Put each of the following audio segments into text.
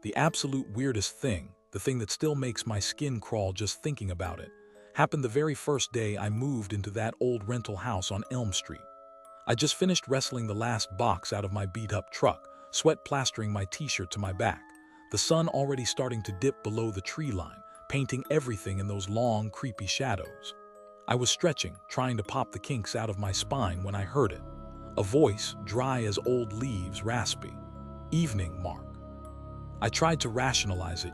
The absolute weirdest thing, the thing that still makes my skin crawl just thinking about it, happened the very first day I moved into that old rental house on Elm Street. I just finished wrestling the last box out of my beat-up truck, sweat plastering my t-shirt to my back, the sun already starting to dip below the tree line, painting everything in those long, creepy shadows. I was stretching, trying to pop the kinks out of my spine when I heard it. A voice, dry as old leaves, raspy. "Evening, Mark." I tried to rationalize it,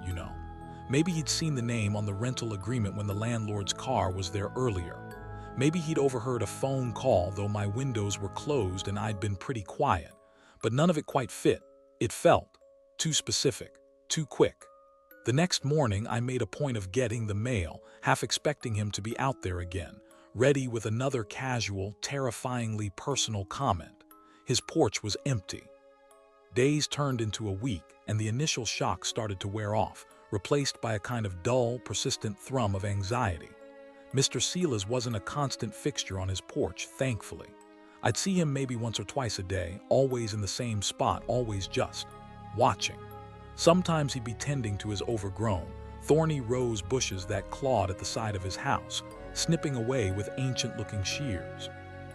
Maybe he'd seen the name on the rental agreement when the landlord's car was there earlier. Maybe he'd overheard a phone call, though my windows were closed and I'd been pretty quiet. But none of it quite fit. It felt too specific, too quick. The next morning, I made a point of getting the mail, half expecting him to be out there again, ready with another casual, terrifyingly personal comment. His porch was empty. Days turned into a week, and the initial shock started to wear off, replaced by a kind of dull, persistent thrum of anxiety. Mr. Silas wasn't a constant fixture on his porch, thankfully. I'd see him maybe once or twice a day, always in the same spot, always just watching. Sometimes he'd be tending to his overgrown, thorny rose bushes that clawed at the side of his house, snipping away with ancient-looking shears.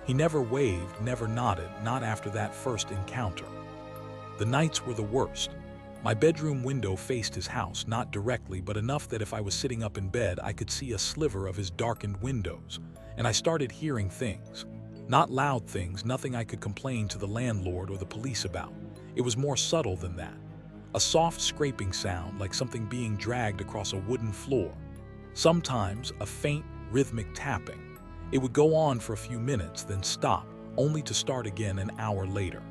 He never waved, never nodded, not after that first encounter. The nights were the worst. My bedroom window faced his house, not directly, but enough that if I was sitting up in bed, I could see a sliver of his darkened windows, and I started hearing things. Not loud things, nothing I could complain to the landlord or the police about. It was more subtle than that. A soft scraping sound, like something being dragged across a wooden floor. Sometimes a faint, rhythmic tapping. It would go on for a few minutes, then stop, only to start again an hour later.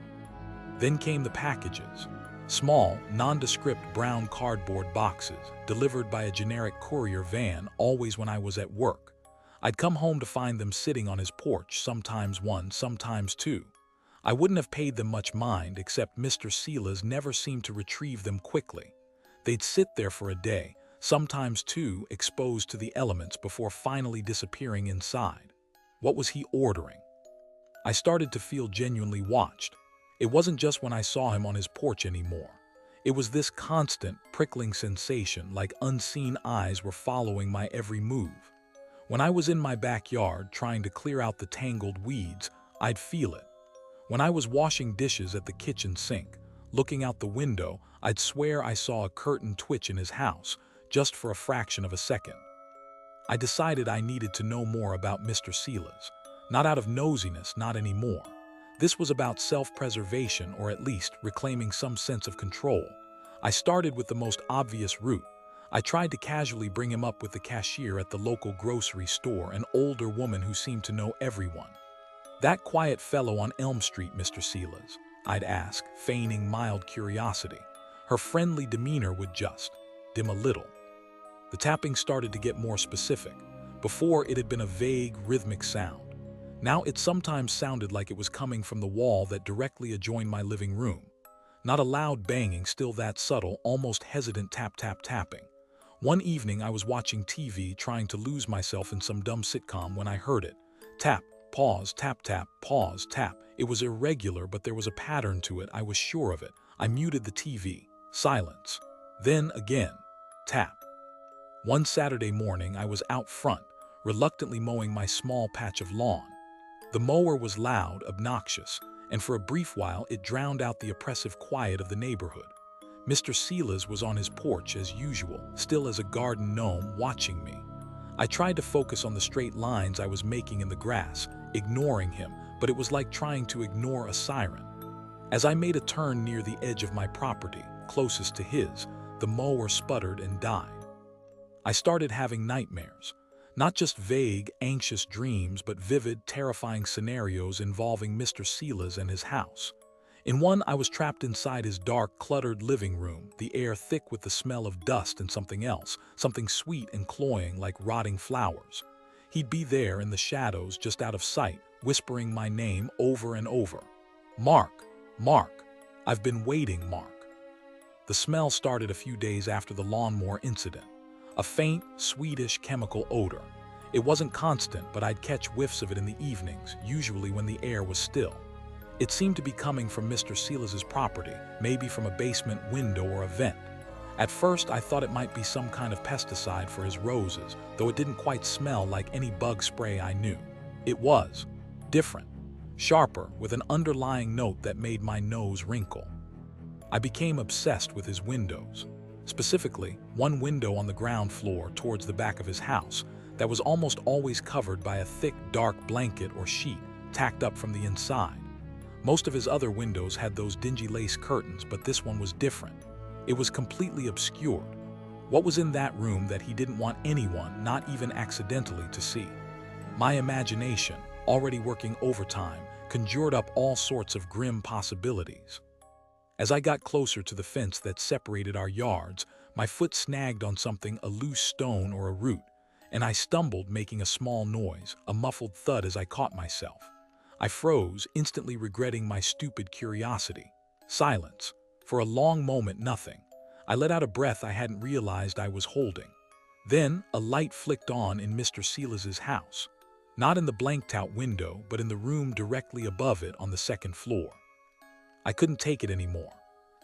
Then came the packages. Small, nondescript brown cardboard boxes, delivered by a generic courier van, always when I was at work. I'd come home to find them sitting on his porch, sometimes one, sometimes two. I wouldn't have paid them much mind, except Mr. Silas never seemed to retrieve them quickly. They'd sit there for a day, sometimes two, exposed to the elements before finally disappearing inside. What was he ordering? I started to feel genuinely watched. It wasn't just when I saw him on his porch anymore. It was this constant, prickling sensation, like unseen eyes were following my every move. When I was in my backyard trying to clear out the tangled weeds, I'd feel it. When I was washing dishes at the kitchen sink, looking out the window, I'd swear I saw a curtain twitch in his house, just for a fraction of a second. I decided I needed to know more about Mr. Silas. Not out of nosiness, not anymore. This was about self-preservation, or at least reclaiming some sense of control. I started with the most obvious route. I tried to casually bring him up with the cashier at the local grocery store, an older woman who seemed to know everyone. "That quiet fellow on Elm Street, Mr. Silas?" I'd ask, feigning mild curiosity. Her friendly demeanor would just dim a little. The tapping started to get more specific. Before, it had been a vague, rhythmic sound. Now it sometimes sounded like it was coming from the wall that directly adjoined my living room. Not a loud banging, still that subtle, almost hesitant tap-tap-tapping. One evening I was watching TV, trying to lose myself in some dumb sitcom, when I heard it. Tap, pause, tap-tap, pause, tap. It was irregular, but there was a pattern to it, I was sure of it. I muted the TV. Silence. Then again. Tap. One Saturday morning I was out front, reluctantly mowing my small patch of lawn. The mower was loud, obnoxious, and for a brief while it drowned out the oppressive quiet of the neighborhood. Mr. Silas was on his porch as usual, still as a garden gnome, watching me. I tried to focus on the straight lines I was making in the grass, ignoring him, but it was like trying to ignore a siren. As I made a turn near the edge of my property, closest to his, the mower sputtered and died. I started having nightmares. Not just vague, anxious dreams, but vivid, terrifying scenarios involving Mr. Silas and his house. In one, I was trapped inside his dark, cluttered living room, the air thick with the smell of dust and something else, something sweet and cloying like rotting flowers. He'd be there in the shadows, just out of sight, whispering my name over and over. "Mark, Mark, I've been waiting, Mark." The smell started a few days after the lawnmower incident. A faint, sweetish chemical odor. It wasn't constant, but I'd catch whiffs of it in the evenings, usually when the air was still. It seemed to be coming from Mr. Silas's property, maybe from a basement window or a vent. At first, I thought it might be some kind of pesticide for his roses, though it didn't quite smell like any bug spray I knew. It was different, sharper, with an underlying note that made my nose wrinkle. I became obsessed with his windows. Specifically, one window on the ground floor towards the back of his house that was almost always covered by a thick, dark blanket or sheet tacked up from the inside. Most of his other windows had those dingy lace curtains, but this one was different. It was completely obscured. What was in that room that he didn't want anyone, not even accidentally, to see? My imagination, already working overtime, conjured up all sorts of grim possibilities. As I got closer to the fence that separated our yards, my foot snagged on something, a loose stone or a root, and I stumbled, making a small noise, a muffled thud as I caught myself. I froze, instantly regretting my stupid curiosity. Silence. For a long moment, nothing. I let out a breath I hadn't realized I was holding. Then, a light flicked on in Mr. Silas's house. Not in the blanked-out window, but in the room directly above it on the second floor. I couldn't take it anymore.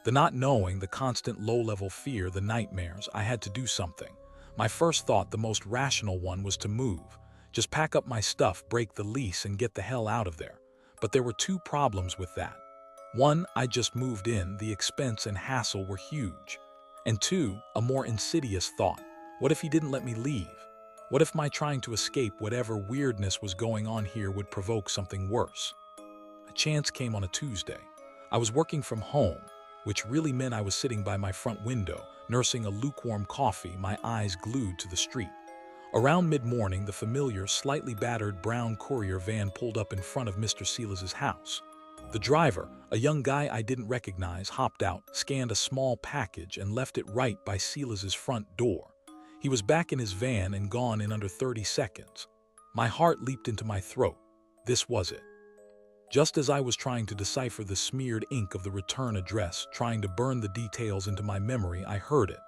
The not knowing, the constant low-level fear, the nightmares. I had to do something. My first thought, the most rational one, was to move. Just pack up my stuff, break the lease, and get the hell out of there. But there were two problems with that. One, I just moved in, the expense and hassle were huge. And two, a more insidious thought. What if he didn't let me leave? What if my trying to escape whatever weirdness was going on here would provoke something worse? A chance came on a Tuesday. I was working from home, which really meant I was sitting by my front window, nursing a lukewarm coffee, my eyes glued to the street. Around mid-morning, the familiar, slightly battered brown courier van pulled up in front of Mr. Silas's house. The driver, a young guy I didn't recognize, hopped out, scanned a small package, and left it right by Silas's front door. He was back in his van and gone in under 30 seconds. My heart leaped into my throat. This was it. Just as I was trying to decipher the smeared ink of the return address, trying to burn the details into my memory, I heard it.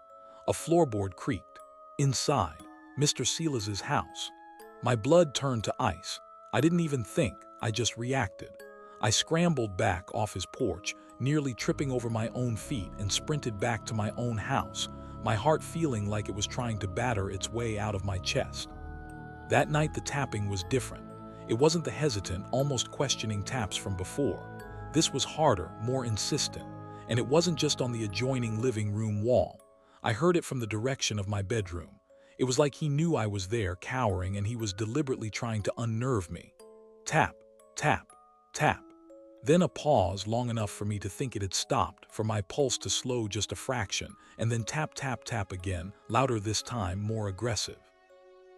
A floorboard creaked. Inside, Mr. Silas's house. My blood turned to ice. I didn't even think, I just reacted. I scrambled back off his porch, nearly tripping over my own feet, and sprinted back to my own house, my heart feeling like it was trying to batter its way out of my chest. That night the tapping was different. It wasn't the hesitant, almost questioning taps from before. This was harder, more insistent, and it wasn't just on the adjoining living room wall. I heard it from the direction of my bedroom. It was like he knew I was there, cowering, and he was deliberately trying to unnerve me. Tap, tap, tap. Then a pause long enough for me to think it had stopped, for my pulse to slow just a fraction, and then tap, tap, tap again, louder this time, more aggressive.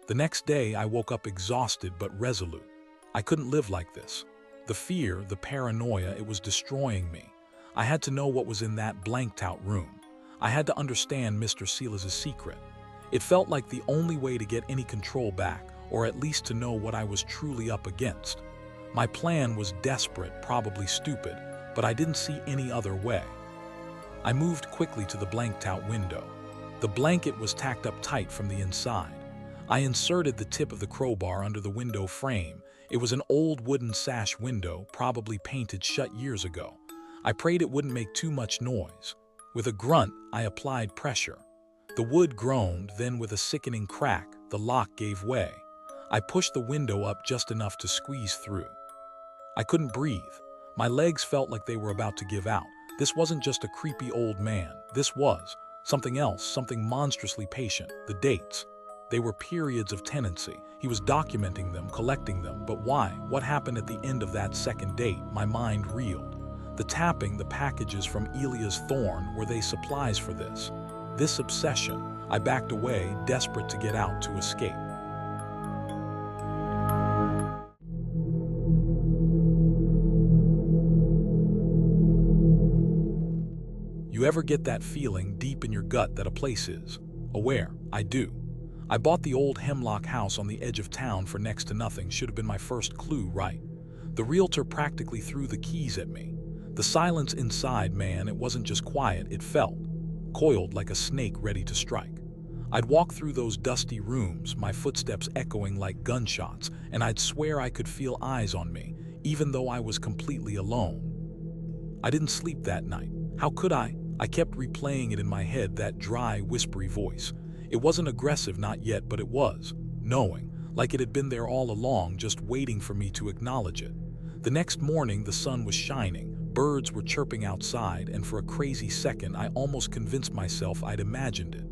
The next day I woke up exhausted but resolute. I couldn't live like this. The fear, the paranoia, it was destroying me. I had to know what was in that blanked-out room. I had to understand Mr. Silas's secret. It felt like the only way to get any control back, or at least to know what I was truly up against. My plan was desperate, probably stupid, but I didn't see any other way. I moved quickly to the blanked-out window. The blanket was tacked up tight from the inside. I inserted the tip of the crowbar under the window frame. It was an old wooden sash window, probably painted shut years ago. I prayed it wouldn't make too much noise. With a grunt, I applied pressure. The wood groaned, then with a sickening crack, the lock gave way. I pushed the window up just enough to squeeze through. I couldn't breathe. My legs felt like they were about to give out. This wasn't just a creepy old man. This was something else, something monstrously patient. The dates. They were periods of tenancy. He was documenting them, collecting them. But why? What happened at the end of that second date? My mind reeled. The tapping, the packages from Elia's Thorn, were they supplies for this? This obsession. I backed away, desperate to get out, to escape. You ever get that feeling deep in your gut that a place is aware? I do. I bought the old Hemlock house on the edge of town for next to nothing. Should have been my first clue, right? The realtor practically threw the keys at me. The silence inside, man, it wasn't just quiet, it felt coiled like a snake ready to strike. I'd walk through those dusty rooms, my footsteps echoing like gunshots, and I'd swear I could feel eyes on me, even though I was completely alone. I didn't sleep that night. How could I? I kept replaying it in my head, that dry, whispery voice. It wasn't aggressive, not yet, but it was, knowing, like it had been there all along, just waiting for me to acknowledge it. The next morning, the sun was shining, birds were chirping outside, and for a crazy second, I almost convinced myself I'd imagined it.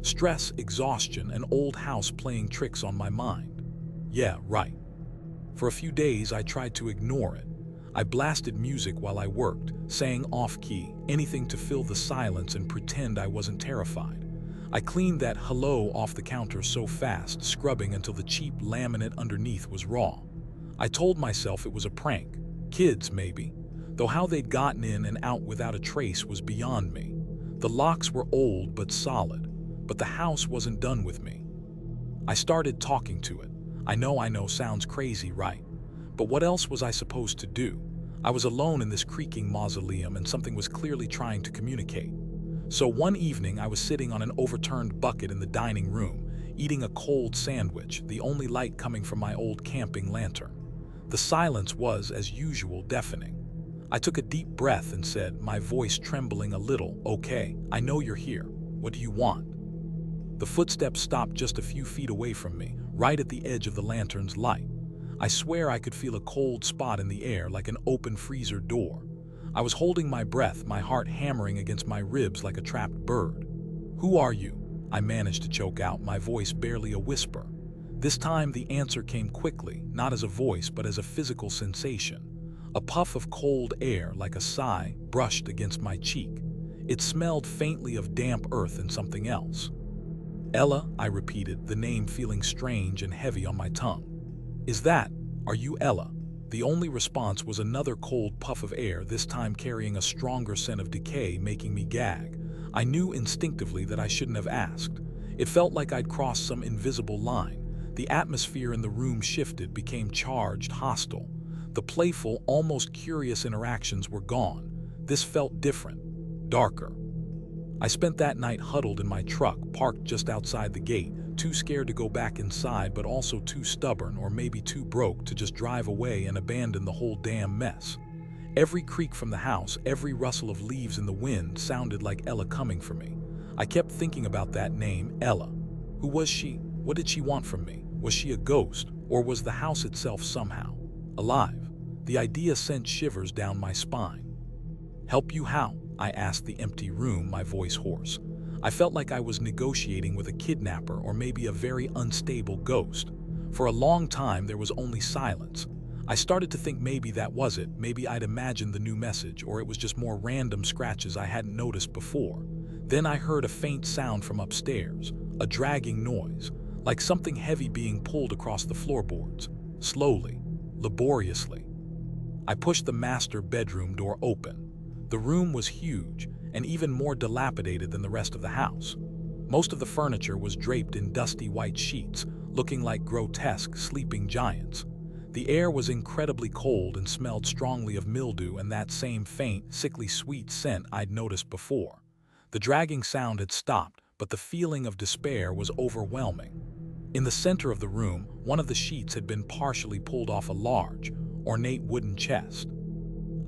Stress, exhaustion, an old house playing tricks on my mind. Yeah, right. For a few days, I tried to ignore it. I blasted music while I worked, sang off-key, anything to fill the silence and pretend I wasn't terrified. I cleaned that hello off the counter so fast, scrubbing until the cheap laminate underneath was raw. I told myself it was a prank. Kids, maybe. Though how they'd gotten in and out without a trace was beyond me. The locks were old but solid, but the house wasn't done with me. I started talking to it. I know, sounds crazy, right? But what else was I supposed to do? I was alone in this creaking mausoleum, and something was clearly trying to communicate. So one evening, I was sitting on an overturned bucket in the dining room, eating a cold sandwich, the only light coming from my old camping lantern. The silence was, as usual, deafening. I took a deep breath and said, my voice trembling a little, "Okay, I know you're here. What do you want?" The footsteps stopped just a few feet away from me, right at the edge of the lantern's light. I swear I could feel a cold spot in the air, like an open freezer door. I was holding my breath, my heart hammering against my ribs like a trapped bird. "Who are you?" I managed to choke out, my voice barely a whisper. This time the answer came quickly, not as a voice but as a physical sensation. A puff of cold air, like a sigh, brushed against my cheek. It smelled faintly of damp earth and something else. "Ella," I repeated, the name feeling strange and heavy on my tongue. Are you Ella?" The only response was another cold puff of air, this time carrying a stronger scent of decay, making me gag. I knew instinctively that I shouldn't have asked. It felt like I'd crossed some invisible line. The atmosphere in the room shifted, became charged, hostile. The playful, almost curious interactions were gone. This felt different, darker. I spent that night huddled in my truck, parked just outside the gate, too scared to go back inside, but also too stubborn, or maybe too broke, to just drive away and abandon the whole damn mess. Every creak from the house, every rustle of leaves in the wind sounded like Ella coming for me. I kept thinking about that name, Ella. Who was she? What did she want from me? Was she a ghost, or was the house itself somehow alive? The idea sent shivers down my spine. "Help you how?" I asked the empty room, my voice hoarse. I felt like I was negotiating with a kidnapper or maybe a very unstable ghost. For a long time, there was only silence. I started to think maybe that was it, maybe I'd imagined the new message, or it was just more random scratches I hadn't noticed before. Then I heard a faint sound from upstairs, a dragging noise, like something heavy being pulled across the floorboards, slowly, laboriously. I pushed the master bedroom door open. The room was huge, and even more dilapidated than the rest of the house. Most of the furniture was draped in dusty white sheets, looking like grotesque sleeping giants. The air was incredibly cold and smelled strongly of mildew and that same faint, sickly sweet scent I'd noticed before. The dragging sound had stopped, but the feeling of despair was overwhelming. In the center of the room, one of the sheets had been partially pulled off a large, ornate wooden chest.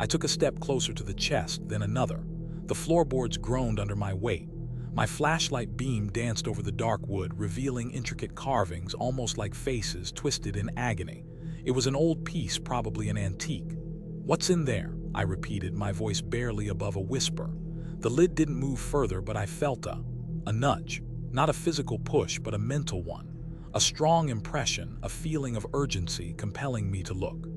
I took a step closer to the chest, then another. The floorboards groaned under my weight. My flashlight beam danced over the dark wood, revealing intricate carvings, almost like faces twisted in agony. It was an old piece, probably an antique. "What's in there?" I repeated, my voice barely above a whisper. The lid didn't move further, but I felt a nudge. Not a physical push, but a mental one. A strong impression, a feeling of urgency compelling me to look.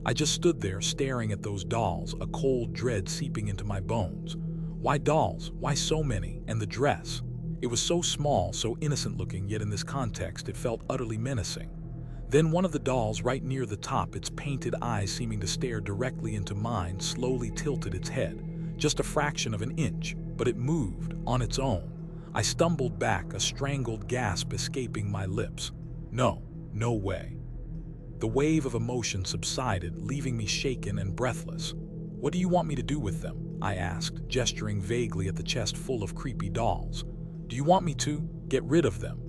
I just stood there staring at those dolls, a cold dread seeping into my bones. Why dolls? Why so many? And the dress? It was so small, so innocent looking, yet in this context it felt utterly menacing. Then one of the dolls right near the top, its painted eyes seeming to stare directly into mine, slowly tilted its head. Just a fraction of an inch, but it moved on its own. I stumbled back, a strangled gasp escaping my lips. No way. The wave of emotion subsided, leaving me shaken and breathless. "What do you want me to do with them?" I asked, gesturing vaguely at the chest full of creepy dolls. "Do you want me to get rid of them?"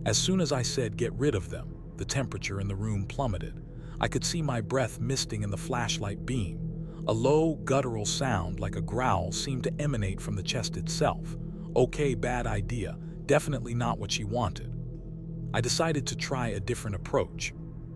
As soon as I said get rid of them, the temperature in the room plummeted. I could see my breath misting in the flashlight beam. A low, guttural sound like a growl seemed to emanate from the chest itself. Okay, bad idea. Definitely not what she wanted. I decided to try a different approach.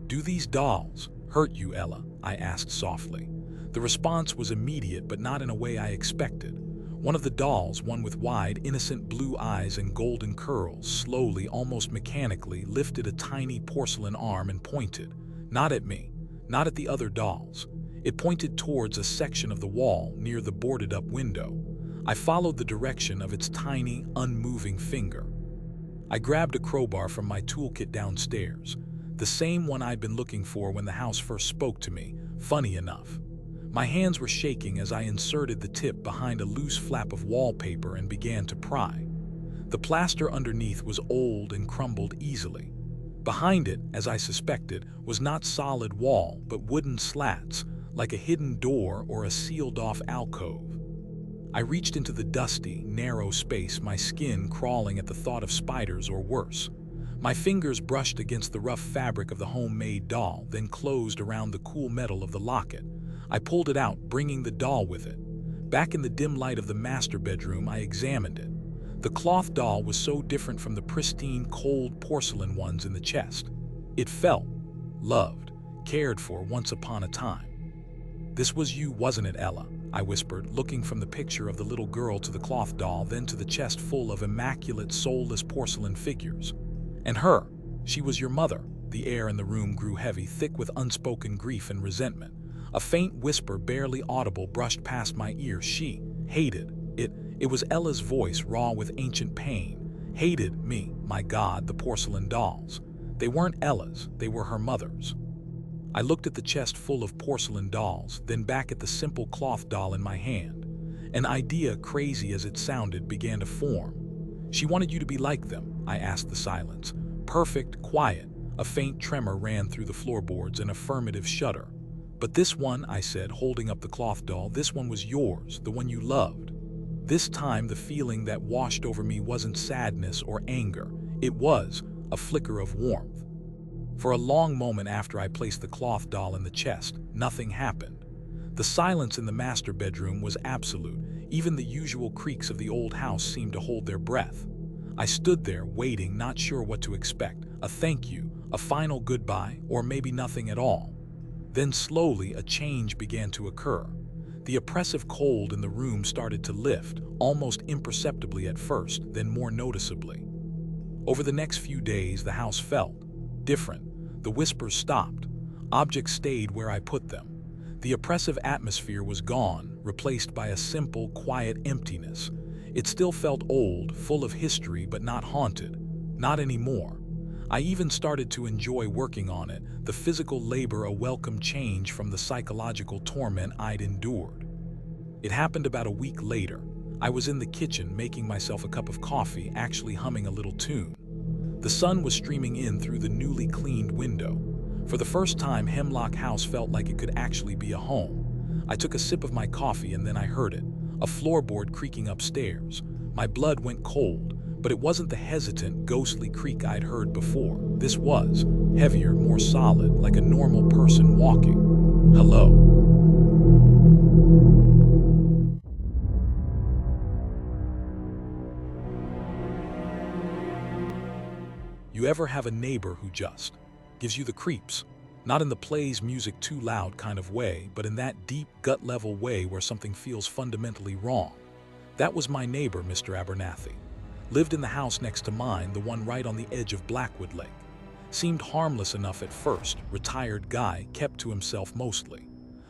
"Do these dolls hurt you, Ella?" I asked softly. The response was immediate, but not in a way I expected. One of the dolls, one with wide, innocent blue eyes and golden curls, slowly, almost mechanically, lifted a tiny porcelain arm and pointed. Not at me, not at the other dolls. It pointed towards a section of the wall near the boarded-up window. I followed the direction of its tiny, unmoving finger. I grabbed a crowbar from my toolkit downstairs, the same one I'd been looking for when the house first spoke to me, funny enough. My hands were shaking as I inserted the tip behind a loose flap of wallpaper and began to pry. The plaster underneath was old and crumbled easily. Behind it, as I suspected, was not solid wall, but wooden slats, like a hidden door or a sealed-off alcove. I reached into the dusty, narrow space, my skin crawling at the thought of spiders or worse. My fingers brushed against the rough fabric of the homemade doll, then closed around the cool metal of the locket. I pulled it out, bringing the doll with it. Back in the dim light of the master bedroom, I examined it. The cloth doll was so different from the pristine, cold porcelain ones in the chest. It felt loved, cared for once upon a time. "This was you, wasn't it, Ella?" I whispered, looking from the picture of the little girl to the cloth doll, then to the chest full of immaculate, soulless porcelain figures. "And her, she was your mother." The air in the room grew heavy, thick with unspoken grief and resentment. A faint whisper, barely audible, brushed past my ear. "She hated it." It was Ella's voice, raw with ancient pain. "Hated me, my God, the porcelain dolls. They weren't Ella's, they were her mother's." I looked at the chest full of porcelain dolls, then back at the simple cloth doll in my hand. An idea, crazy as it sounded, began to form. "She wanted you to be like them," I asked the silence. "Perfect, quiet." A faint tremor ran through the floorboards, an affirmative shudder. "But this one," I said, holding up the cloth doll, "this one was yours, the one you loved." This time the feeling that washed over me wasn't sadness or anger. It was a flicker of warmth. For a long moment after I placed the cloth doll in the chest, nothing happened. The silence in the master bedroom was absolute. Even the usual creaks of the old house seemed to hold their breath. I stood there, waiting, not sure what to expect. A thank you, a final goodbye, or maybe nothing at all. Then slowly a change began to occur. The oppressive cold in the room started to lift, almost imperceptibly at first, then more noticeably. Over the next few days, the house felt different. The whispers stopped. Objects stayed where I put them. The oppressive atmosphere was gone, replaced by a simple, quiet emptiness. It still felt old, full of history, but not haunted. Not anymore. I even started to enjoy working on it, the physical labor a welcome change from the psychological torment I'd endured. It happened about a week later. I was in the kitchen making myself a cup of coffee, actually humming a little tune. The sun was streaming in through the newly cleaned window. For the first time, Hemlock House felt like it could actually be a home. I took a sip of my coffee and then I heard it, a floorboard creaking upstairs. My blood went cold. But it wasn't the hesitant, ghostly creak I'd heard before. This was heavier, more solid, like a normal person walking. "Hello." You ever have a neighbor who just gives you the creeps? Not in the plays music too loud kind of way, but in that deep, gut-level way where something feels fundamentally wrong. That was my neighbor, Mr. Abernathy. Lived in the house next to mine, the one right on the edge of Blackwood Lake. Seemed harmless enough at first, retired guy, kept to himself mostly.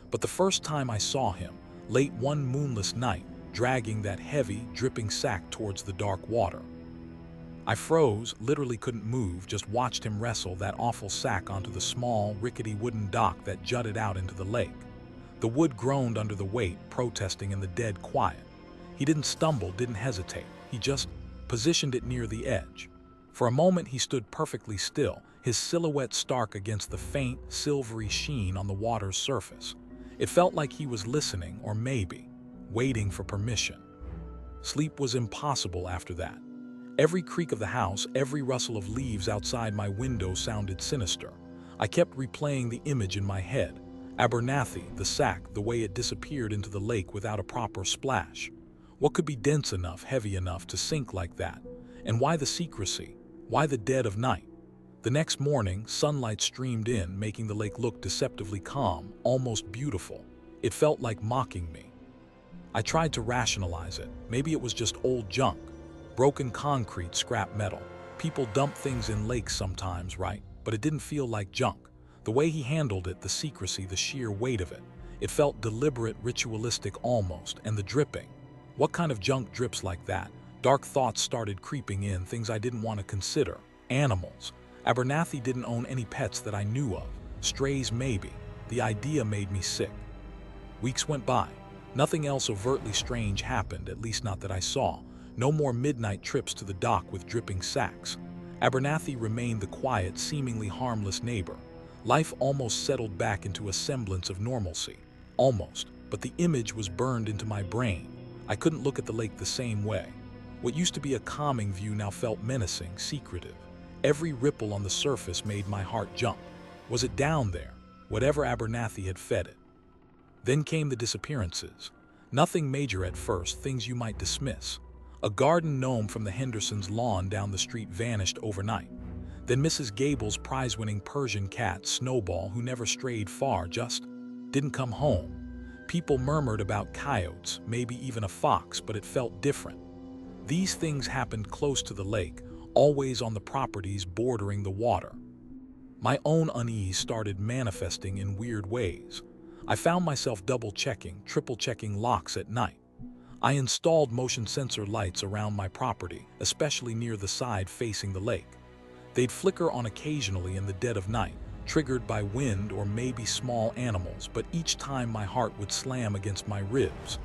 But the first time I saw him, late one moonless night, dragging that heavy, dripping sack towards the dark water, I froze, literally couldn't move, just watched him wrestle that awful sack onto the small, rickety wooden dock that jutted out into the lake. The wood groaned under the weight, protesting in the dead quiet. He didn't stumble, didn't hesitate. He just positioned it near the edge. For a moment he stood perfectly still, his silhouette stark against the faint, silvery sheen on the water's surface. It felt like he was listening, or maybe waiting for permission. Sleep was impossible after that. Every creak of the house, every rustle of leaves outside my window sounded sinister. I kept replaying the image in my head. Abernathy, the sack, the way it disappeared into the lake without a proper splash. What could be dense enough, heavy enough to sink like that? And why the secrecy? Why the dead of night? The next morning, sunlight streamed in, making the lake look deceptively calm, almost beautiful. It felt like mocking me. I tried to rationalize it. Maybe it was just old junk. Broken concrete, scrap metal. People dump things in lakes sometimes, right? But it didn't feel like junk. The way he handled it, the secrecy, the sheer weight of it. It felt deliberate, ritualistic almost, and the dripping. What kind of junk drips like that? Dark thoughts started creeping in, things I didn't want to consider. Animals. Abernathy didn't own any pets that I knew of. Strays maybe. The idea made me sick. Weeks went by. Nothing else overtly strange happened, at least not that I saw. No more midnight trips to the dock with dripping sacks. Abernathy remained the quiet, seemingly harmless neighbor. Life almost settled back into a semblance of normalcy. Almost. But the image was burned into my brain. I couldn't look at the lake the same way. What used to be a calming view now felt menacing, secretive. Every ripple on the surface made my heart jump. Was it down there? Whatever Abernathy had fed it. Then came the disappearances. Nothing major at first, things you might dismiss. A garden gnome from the Hendersons' lawn down the street vanished overnight. Then Mrs. Gable's prize-winning Persian cat, Snowball, who never strayed far, just didn't come home. People murmured about coyotes, maybe even a fox, but it felt different. These things happened close to the lake, always on the properties bordering the water. My own unease started manifesting in weird ways. I found myself double-checking, triple-checking locks at night. I installed motion sensor lights around my property, especially near the side facing the lake. They'd flicker on occasionally in the dead of night, triggered by wind or maybe small animals, but each time my heart would slam against my ribs.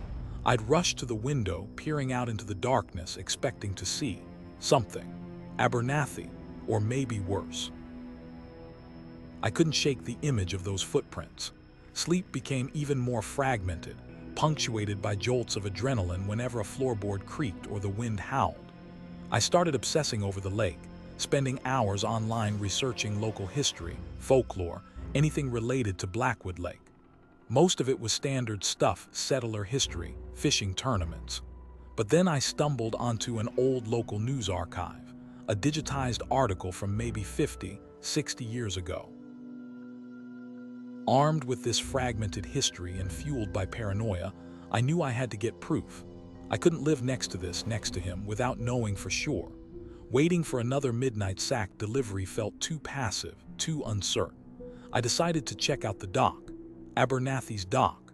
I'd rush to the window, peering out into the darkness, expecting to see something. Abernathy, or maybe worse. I couldn't shake the image of those footprints. Sleep became even more fragmented, punctuated by jolts of adrenaline whenever a floorboard creaked or the wind howled. I started obsessing over the lake, spending hours online researching local history, folklore, anything related to Blackwood Lake. Most of it was standard stuff, settler history, fishing tournaments. But then I stumbled onto an old local news archive, a digitized article from maybe 50, 60 years ago. Armed with this fragmented history and fueled by paranoia, I knew I had to get proof. I couldn't live next to him, without knowing for sure. Waiting for another midnight sack delivery felt too passive, too uncertain. I decided to check out the dock, Abernathy's dock.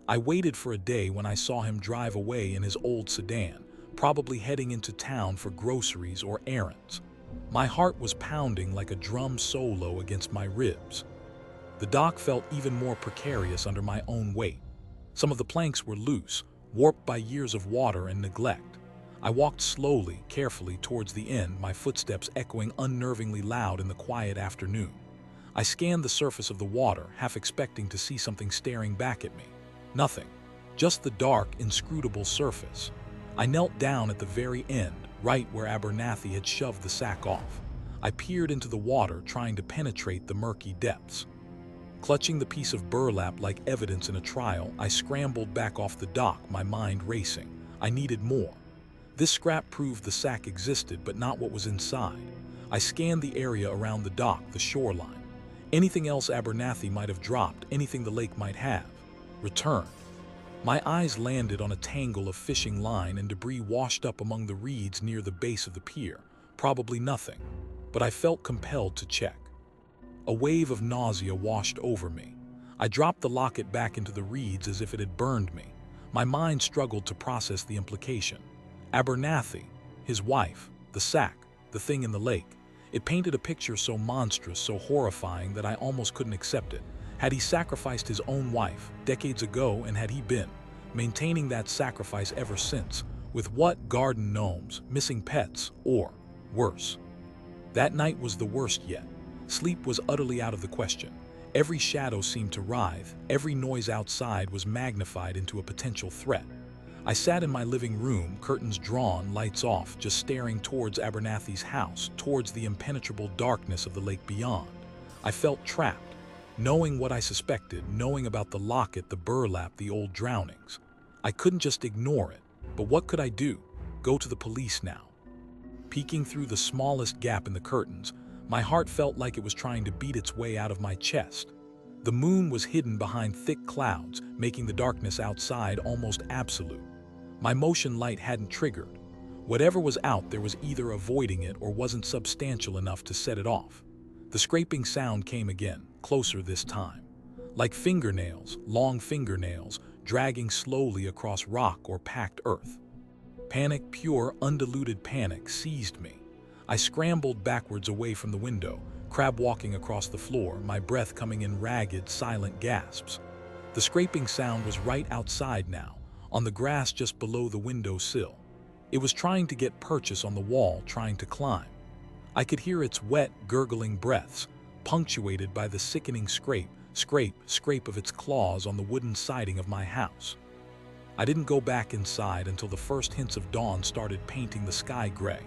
I waited for a day when I saw him drive away in his old sedan, probably heading into town for groceries or errands. My heart was pounding like a drum solo against my ribs. The dock felt even more precarious under my own weight. Some of the planks were loose, warped by years of water and neglect. I walked slowly, carefully towards the end, my footsteps echoing unnervingly loud in the quiet afternoon. I scanned the surface of the water, half expecting to see something staring back at me. Nothing. Just the dark, inscrutable surface. I knelt down at the very end, right where Abernathy had shoved the sack off. I peered into the water, trying to penetrate the murky depths. Clutching the piece of burlap like evidence in a trial, I scrambled back off the dock, my mind racing. I needed more. This scrap proved the sack existed, but not what was inside. I scanned the area around the dock, the shoreline. Anything else Abernathy might have dropped, anything the lake might have, returned. My eyes landed on a tangle of fishing line and debris washed up among the reeds near the base of the pier. Probably nothing, but I felt compelled to check. A wave of nausea washed over me. I dropped the locket back into the reeds as if it had burned me. My mind struggled to process the implication. Abernathy, his wife, the sack, the thing in the lake. It painted a picture so monstrous, so horrifying that I almost couldn't accept it. Had he sacrificed his own wife decades ago, and had he been maintaining that sacrifice ever since? With what? Garden gnomes, missing pets, or worse? That night was the worst yet. Sleep was utterly out of the question. Every shadow seemed to writhe, every noise outside was magnified into a potential threat. I sat in my living room, curtains drawn, lights off, just staring towards Abernathy's house, towards the impenetrable darkness of the lake beyond. I felt trapped. Knowing what I suspected, knowing about the locket, the burlap, the old drownings, I couldn't just ignore it. But what could I do? Go to the police now? Peeking through the smallest gap in the curtains, my heart felt like it was trying to beat its way out of my chest. The moon was hidden behind thick clouds, making the darkness outside almost absolute. My motion light hadn't triggered. Whatever was out there was either avoiding it or wasn't substantial enough to set it off. The scraping sound came again, closer this time. Like fingernails, long fingernails, dragging slowly across rock or packed earth. Panic, pure, undiluted panic, seized me. I scrambled backwards away from the window, crab walking across the floor, my breath coming in ragged, silent gasps. The scraping sound was right outside now, on the grass just below the window sill. It was trying to get purchase on the wall, trying to climb. I could hear its wet, gurgling breaths, punctuated by the sickening scrape, scrape of its claws on the wooden siding of my house. I didn't go back inside until the first hints of dawn started painting the sky gray.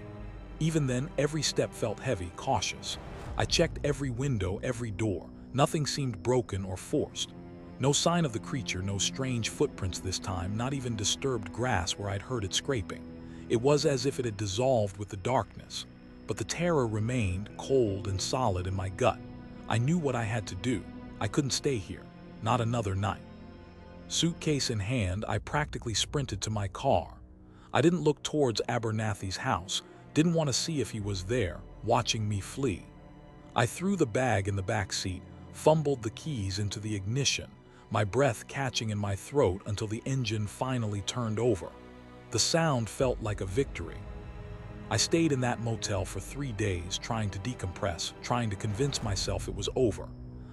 Even then, every step felt heavy, cautious. I checked every window, every door. Nothing seemed broken or forced. No sign of the creature, no strange footprints this time, not even disturbed grass where I'd heard it scraping. It was as if it had dissolved with the darkness. But the terror remained, cold and solid in my gut. I knew what I had to do. I couldn't stay here, not another night. Suitcase in hand, I practically sprinted to my car. I didn't look towards Abernathy's house, didn't want to see if he was there, watching me flee. I threw the bag in the back seat, fumbled the keys into the ignition, my breath catching in my throat until the engine finally turned over. The sound felt like a victory. I stayed in that motel for 3 days, trying to decompress, trying to convince myself it was over.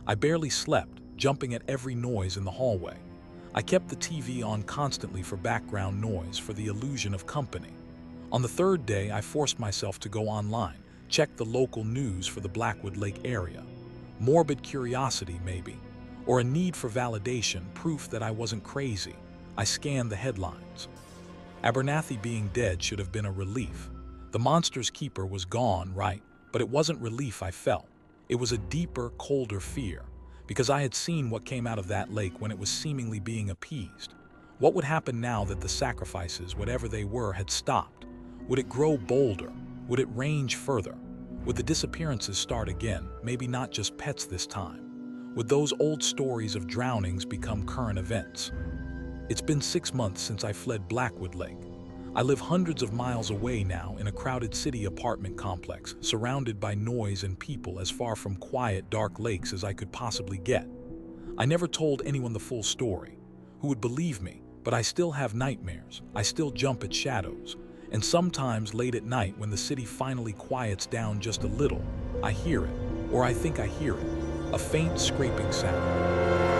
I barely slept, jumping at every noise in the hallway. I kept the TV on constantly for background noise, for the illusion of company. On the 3rd day, I forced myself to go online, check the local news for the Blackwood Lake area. Morbid curiosity, maybe, or a need for validation, proof that I wasn't crazy. I scanned the headlines. Abernathy being dead should have been a relief. The monster's keeper was gone, right, but it wasn't relief I felt. It was a deeper, colder fear, because I had seen what came out of that lake when it was seemingly being appeased. What would happen now that the sacrifices, whatever they were, had stopped? Would it grow bolder? Would it range further? Would the disappearances start again, maybe not just pets this time? Would those old stories of drownings become current events? It's been 6 months since I fled Blackwood Lake. I live hundreds of miles away now in a crowded city apartment complex, surrounded by noise and people, as far from quiet, dark lakes as I could possibly get. I never told anyone the full story. Who would believe me? But I still have nightmares. I still jump at shadows. And sometimes late at night, when the city finally quiets down just a little, I hear it, or I think I hear it, a faint scraping sound.